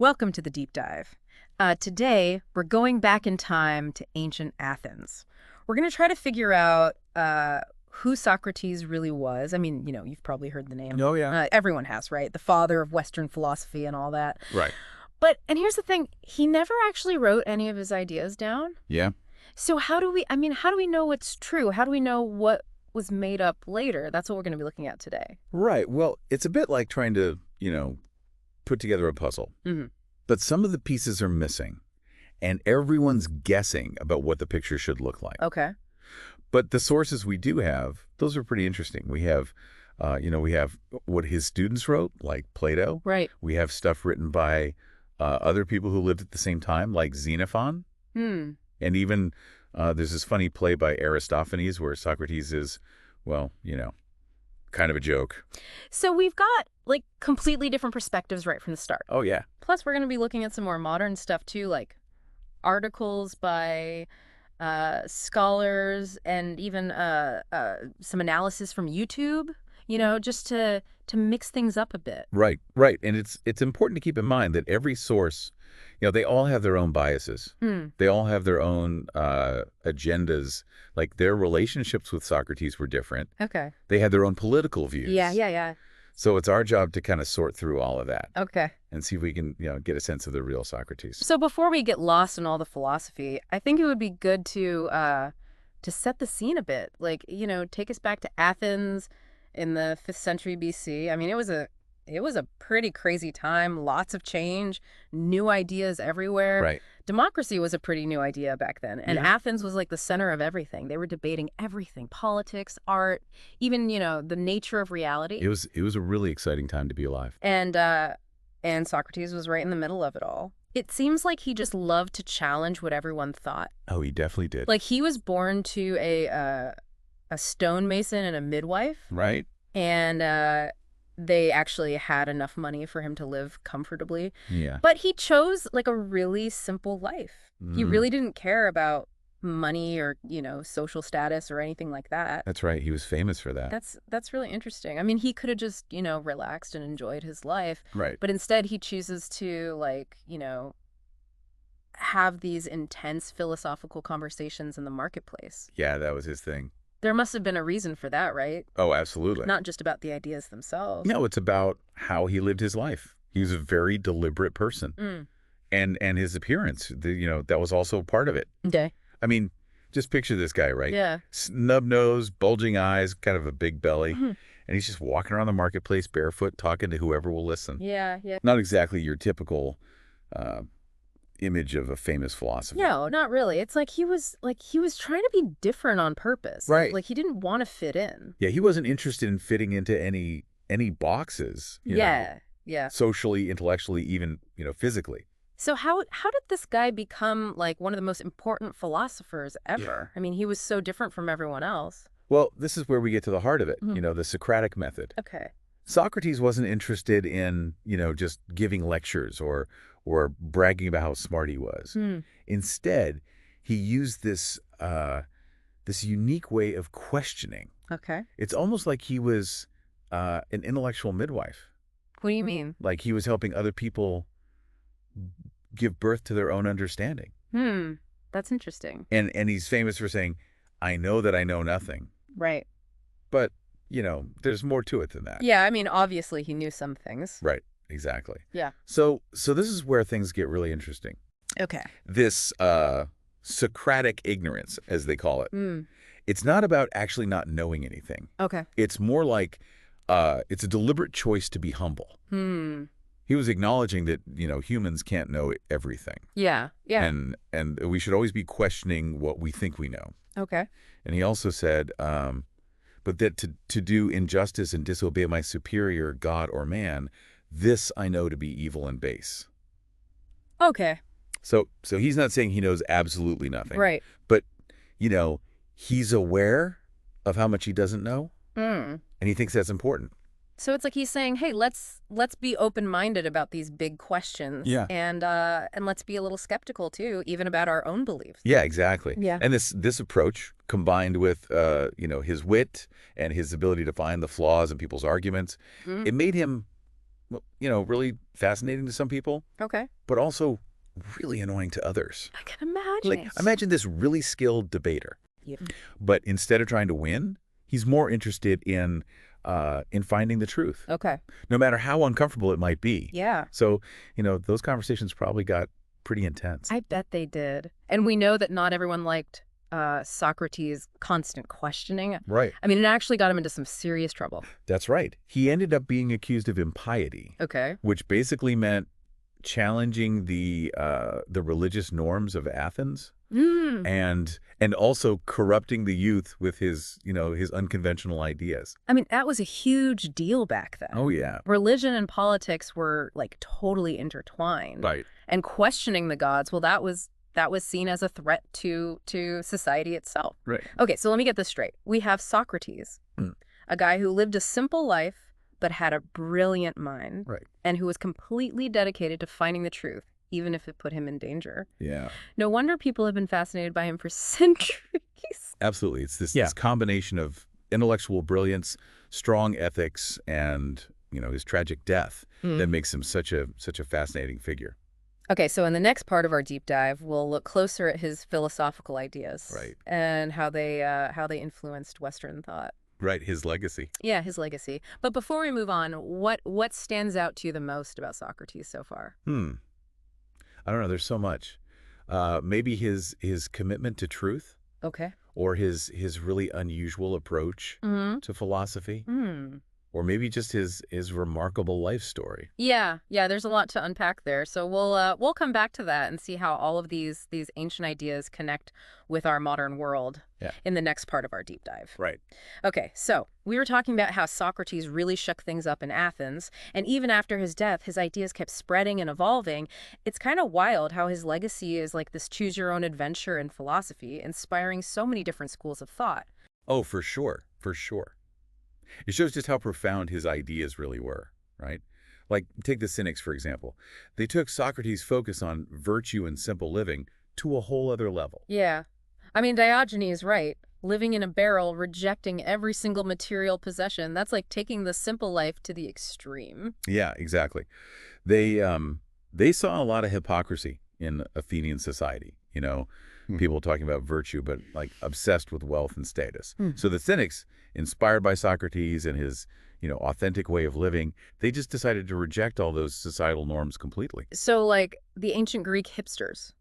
Welcome to the deep dive. Today, we're going back in time to ancient Athens. We're going to try to figure out who Socrates really was. I mean, you've probably heard the name. Oh, yeah. Everyone has, right? The father of Western philosophy and all that. Right. And here's the thing, he never actually wrote any of his ideas down. Yeah. So how do we know what's true? How do we know what was made up later? That's what we're going to be looking at today. Right. Well, it's a bit like trying to, put together a puzzle. Mm-hmm. But some of the pieces are missing, and everyone's guessing about what the picture should look like. Okay. But the sources we do have, those are pretty interesting. We have, we have what his students wrote, like Plato. Right. We have stuff written by other people who lived at the same time, like Xenophon. Hmm. And even there's this funny play by Aristophanes where Socrates is, kind of a joke. So we've got completely different perspectives right from the start. Oh, yeah. Plus, we're going to be looking at some more modern stuff too, like articles by scholars and even some analysis from YouTube, just to mix things up a bit. Right, right. And it's important to keep in mind that every source, they all have their own biases. They all have their own agendas. Like their relationships with Socrates were different. Okay. They had their own political views. Yeah. So it's our job to kind of sort through all of that. Okay. And see if we can, get a sense of the real Socrates. So before we get lost in all the philosophy, I think it would be good to set the scene a bit. Take us back to Athens in the 5th century BC. I mean, it was a pretty crazy time, lots of change, new ideas everywhere. Right. Democracy was a pretty new idea back then. And Yeah. Athens was like the center of everything. They were debating everything, politics, art, even, the nature of reality. It was a really exciting time to be alive. And Socrates was right in the middle of it all. It seems like he just loved to challenge what everyone thought. Oh, he definitely did. Like he was born to a stonemason and a midwife. Right? And they actually had enough money for him to live comfortably. Yeah. But he chose a really simple life. He really didn't care about money or, social status or anything like that. That's right. He was famous for that. That's really interesting. I mean, he could have just, relaxed and enjoyed his life. Right. But instead he chooses to have these intense philosophical conversations in the marketplace. Yeah, that was his thing. There must have been a reason for that, right? Oh, absolutely. Not just about the ideas themselves. No, it's about how he lived his life. He was a very deliberate person. And his appearance, that was also part of it. Okay. I mean, just picture this guy, right? Yeah. Snub nose, bulging eyes, kind of a big belly. And he's just walking around the marketplace barefoot, talking to whoever will listen. Yeah. Not exactly your typical image of a famous philosopher. No, not really. It's he was trying to be different on purpose. Right. He didn't want to fit in. Yeah, he wasn't interested in fitting into any boxes. Yeah. Socially, intellectually, even, physically. So how did this guy become one of the most important philosophers ever? Yeah. I mean, he was so different from everyone else. Well, this is where we get to the heart of it, the Socratic method. Okay. Socrates wasn't interested in, just giving lectures or bragging about how smart he was. Instead, he used this unique way of questioning. Okay. It's almost like he was an intellectual midwife. What do you mean? Like he was helping other people give birth to their own understanding. That's interesting. And he's famous for saying, "I know that I know nothing." Right. But, there's more to it than that. Yeah, I mean, obviously he knew some things. Right. Exactly. Yeah. So this is where things get really interesting. Okay. This Socratic ignorance, as they call it. It's not about actually not knowing anything. Okay. It's more like it's a deliberate choice to be humble. He was acknowledging that, humans can't know everything. Yeah. And we should always be questioning what we think we know. Okay. And he also said, but that to do injustice and disobey my superior, God or man, this I know to be evil and base. Okay. So he's not saying he knows absolutely nothing. Right. But, he's aware of how much he doesn't know. And he thinks that's important. So it's he's saying, hey, let's be open-minded about these big questions. Yeah. And let's be a little skeptical too, even about our own beliefs. Yeah, exactly. Yeah. And this approach, combined with his wit and his ability to find the flaws in people's arguments, it made him well, really fascinating to some people, Okay. but also really annoying to others. I can imagine Like, it. imagine this really skilled debater, Yeah. but instead of trying to win, he's more interested in finding the truth, Okay. no matter how uncomfortable it might be. Yeah. So, those conversations probably got pretty intense. I bet they did. And we know that not everyone liked Socrates' constant questioning. Right. I mean, it actually got him into some serious trouble. That's right. He ended up being accused of impiety, Okay. which basically meant challenging the religious norms of Athens Mm. and also corrupting the youth with his unconventional ideas. I mean, that was a huge deal back then. Oh yeah. Religion and politics were like totally intertwined. Right. And questioning the gods, well, that was seen as a threat to society itself. Right. Okay, so let me get this straight. We have Socrates, a guy who lived a simple life but had a brilliant mind, Right. and who was completely dedicated to finding the truth, even if it put him in danger. Yeah. No wonder people have been fascinated by him for centuries. Absolutely. It's this combination of intellectual brilliance, strong ethics, and his tragic death that makes him such a fascinating figure. Okay, so in the next part of our deep dive, we'll look closer at his philosophical ideas, Right. and how they influenced Western thought. Right, his legacy. Yeah, his legacy. But before we move on, what stands out to you the most about Socrates so far? I don't know. There's so much. Maybe his commitment to truth, Okay. or his really unusual approach to philosophy, or maybe just his remarkable life story. Yeah, there's a lot to unpack there. So we'll come back to that and see how all of these ancient ideas connect with our modern world in the next part of our deep dive. Right. Okay, so we were talking about how Socrates really shook things up in Athens, and even after his death, his ideas kept spreading and evolving. It's kind of wild how his legacy is like this choose-your-own-adventure in philosophy, inspiring so many different schools of thought. Oh, for sure. For sure. It shows just how profound his ideas really were, right? Like, take the Cynics, for example. They took Socrates' focus on virtue and simple living to a whole other level. Yeah. I mean, Diogenes is right. Living in a barrel, rejecting every single material possession, that's like taking the simple life to the extreme. Yeah, exactly. They saw a lot of hypocrisy in Athenian society, people talking about virtue, but like obsessed with wealth and status. So the Cynics, inspired by Socrates and his, authentic way of living, they just decided to reject all those societal norms completely. So like the ancient Greek hipsters,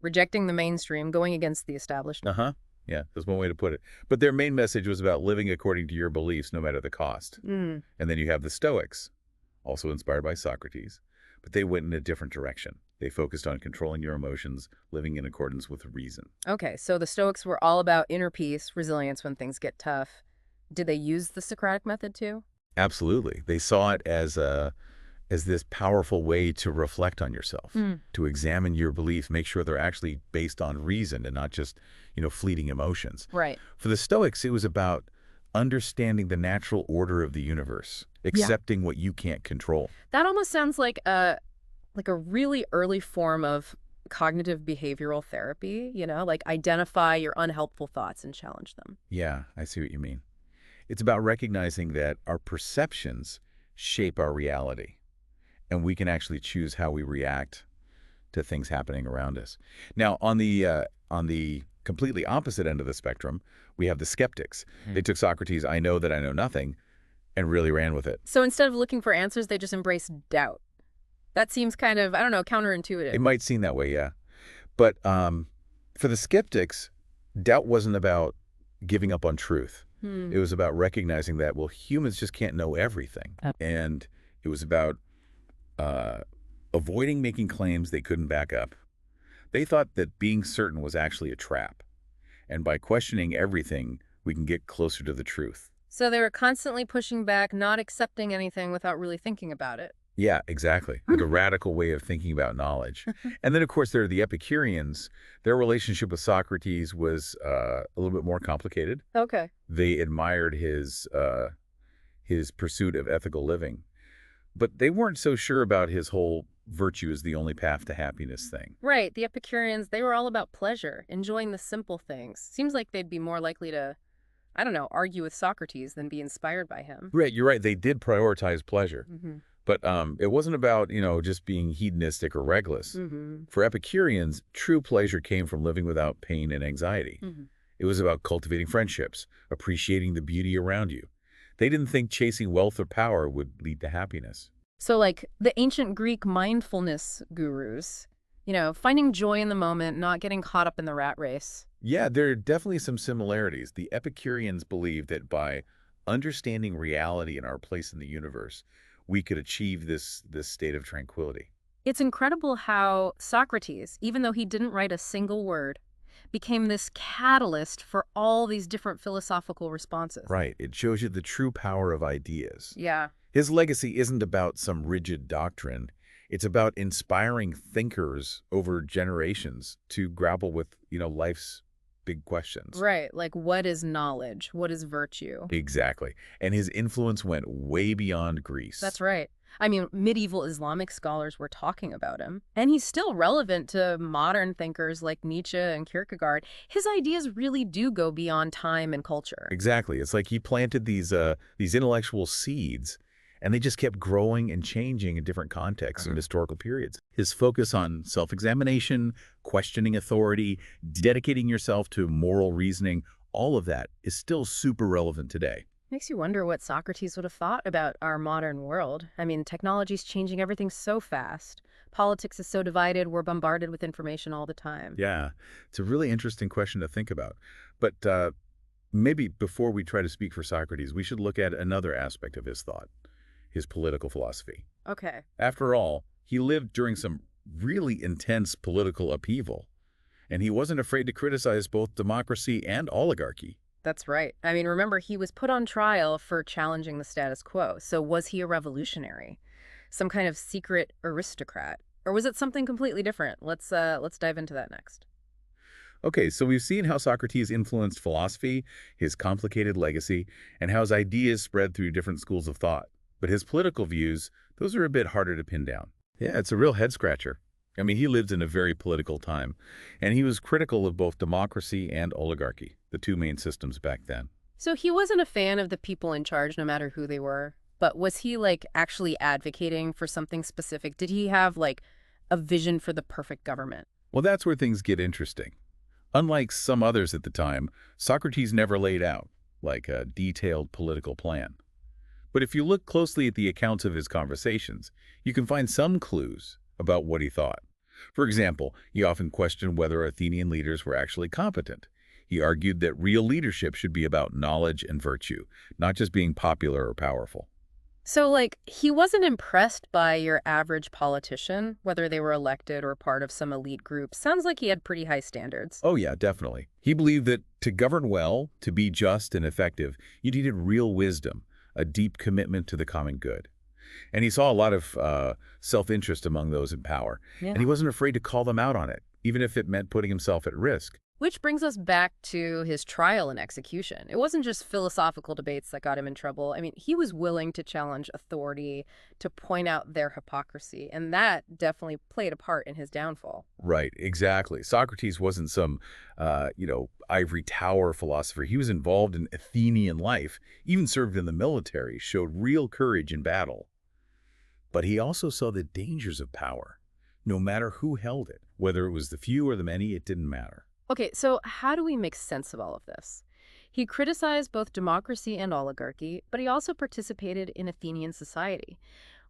rejecting the mainstream, going against the establishment. Yeah, that's one way to put it. But their main message was about living according to your beliefs, no matter the cost. And then you have the Stoics, also inspired by Socrates, but they went in a different direction. They focused on controlling your emotions, living in accordance with reason. Okay, so the Stoics were all about inner peace, resilience when things get tough. Did they use the Socratic method too? Absolutely. They saw it as this powerful way to reflect on yourself, to examine your beliefs, make sure they're actually based on reason and not just, fleeting emotions. Right. For the Stoics, it was about understanding the natural order of the universe, accepting what you can't control. That almost sounds like a really early form of cognitive behavioral therapy, like identify your unhelpful thoughts and challenge them. Yeah, I see what you mean. It's about recognizing that our perceptions shape our reality, and we can actually choose how we react to things happening around us. Now, on the completely opposite end of the spectrum, we have the skeptics. They took Socrates' "I know that I know nothing" and really ran with it. So instead of looking for answers, they just embraced doubt. That seems kind of, I don't know, counterintuitive. It might seem that way, yeah. But for the skeptics, doubt wasn't about giving up on truth. It was about recognizing that, well, humans just can't know everything. And it was about avoiding making claims they couldn't back up. They thought that being certain was actually a trap. And by questioning everything, we can get closer to the truth. So they were constantly pushing back, not accepting anything without really thinking about it. Yeah, exactly. Like a radical way of thinking about knowledge. And then, of course, there are the Epicureans. Their relationship with Socrates was a little bit more complicated. Okay. They admired his pursuit of ethical living. But they weren't so sure about his whole virtue is the only path to happiness thing. Right. The Epicureans, they were all about pleasure, enjoying the simple things. Seems like they'd be more likely to, I don't know, argue with Socrates than be inspired by him. Right, you're right. They did prioritize pleasure. But it wasn't about, just being hedonistic or reckless. Mm-hmm. For Epicureans, true pleasure came from living without pain and anxiety. Mm-hmm. It was about cultivating friendships, appreciating the beauty around you. They didn't think chasing wealth or power would lead to happiness. So, like the ancient Greek mindfulness gurus, finding joy in the moment, not getting caught up in the rat race. Yeah, there are definitely some similarities. The Epicureans believed that by understanding reality and our place in the universe, we could achieve this state of tranquility. It's incredible how Socrates, even though he didn't write a single word, became this catalyst for all these different philosophical responses. Right. It shows you the true power of ideas. Yeah. His legacy isn't about some rigid doctrine. It's about inspiring thinkers over generations to grapple with, life's big questions. Right. Like, what is knowledge? What is virtue? Exactly. And his influence went way beyond Greece. That's right. I mean, medieval Islamic scholars were talking about him, and he's still relevant to modern thinkers like Nietzsche and Kierkegaard. His ideas really do go beyond time and culture. Exactly. It's like he planted these intellectual seeds, and they just kept growing and changing in different contexts and historical periods. His focus on self-examination, questioning authority, dedicating yourself to moral reasoning, all of that is still super relevant today. Makes you wonder what Socrates would have thought about our modern world. I mean, technology's changing everything so fast. Politics is so divided, we're bombarded with information all the time. Yeah, it's a really interesting question to think about. But maybe before we try to speak for Socrates, we should look at another aspect of his thought, his political philosophy. Okay. After all, he lived during some really intense political upheaval, and he wasn't afraid to criticize both democracy and oligarchy. That's right. I mean, remember, he was put on trial for challenging the status quo. So was he a revolutionary? Some kind of secret aristocrat? Or was it something completely different? Let's dive into that next. Okay, so we've seen how Socrates influenced philosophy, his complicated legacy, and how his ideas spread through different schools of thought. But his political views, those are a bit harder to pin down. Yeah, it's a real head-scratcher. I mean, he lived in a very political time, and he was critical of both democracy and oligarchy, the two main systems back then. So he wasn't a fan of the people in charge, no matter who they were. But was he, like, actually advocating for something specific? Did he have, like, a vision for the perfect government? Well, that's where things get interesting. Unlike some others at the time, Socrates never laid out, like, a detailed political plan. But if you look closely at the accounts of his conversations, you can find some clues about what he thought. For example, he often questioned whether Athenian leaders were actually competent. He argued that real leadership should be about knowledge and virtue, not just being popular or powerful. So, like, he wasn't impressed by your average politician, whether they were elected or part of some elite group. Sounds like he had pretty high standards. Oh yeah, definitely. He believed that to govern well, to be just and effective, you needed real wisdom, a deep commitment to the common good. And he saw a lot of self-interest among those in power. Yeah. And he wasn't afraid to call them out on it, even if it meant putting himself at risk. Which brings us back to his trial and execution. It wasn't just philosophical debates that got him in trouble. I mean, he was willing to challenge authority, to point out their hypocrisy, and that definitely played a part in his downfall. Right, exactly. Socrates wasn't some, ivory tower philosopher. He was involved in Athenian life, even served in the military, showed real courage in battle. But he also saw the dangers of power, no matter who held it. Whether it was the few or the many, it didn't matter. Okay, so how do we make sense of all of this? He criticized both democracy and oligarchy, but he also participated in Athenian society.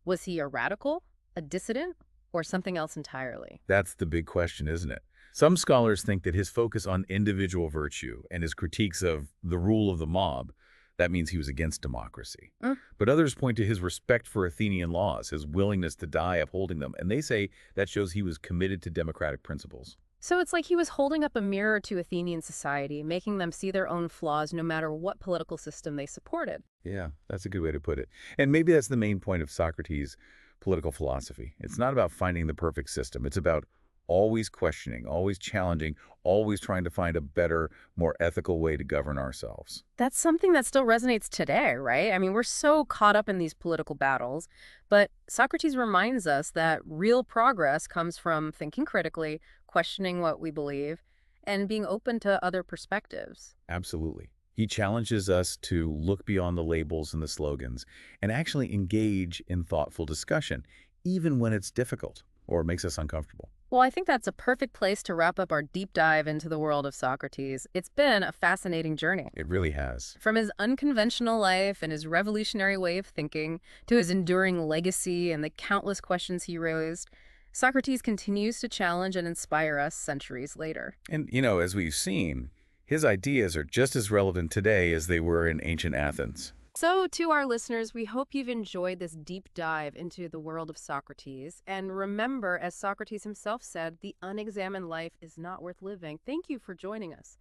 Was he a radical, a dissident, or something else entirely? That's the big question, isn't it? Some scholars think that his focus on individual virtue and his critiques of the rule of the mob, that means he was against democracy. But others point to his respect for Athenian laws, his willingness to die upholding them, and they say that shows he was committed to democratic principles. So it's like he was holding up a mirror to Athenian society, making them see their own flaws no matter what political system they supported. Yeah, that's a good way to put it. And maybe that's the main point of Socrates' political philosophy. It's not about finding the perfect system. It's about always questioning, always challenging, always trying to find a better, more ethical way to govern ourselves. That's something that still resonates today, right? I mean, we're so caught up in these political battles, but Socrates reminds us that real progress comes from thinking critically, questioning what we believe, and being open to other perspectives. Absolutely. He challenges us to look beyond the labels and the slogans and actually engage in thoughtful discussion, even when it's difficult or makes us uncomfortable. Well, I think that's a perfect place to wrap up our deep dive into the world of Socrates. It's been a fascinating journey. It really has. From his unconventional life and his revolutionary way of thinking to his enduring legacy and the countless questions he raised, Socrates continues to challenge and inspire us centuries later. And, as we've seen, his ideas are just as relevant today as they were in ancient Athens. So, to our listeners, we hope you've enjoyed this deep dive into the world of Socrates. And remember, as Socrates himself said, the unexamined life is not worth living. Thank you for joining us.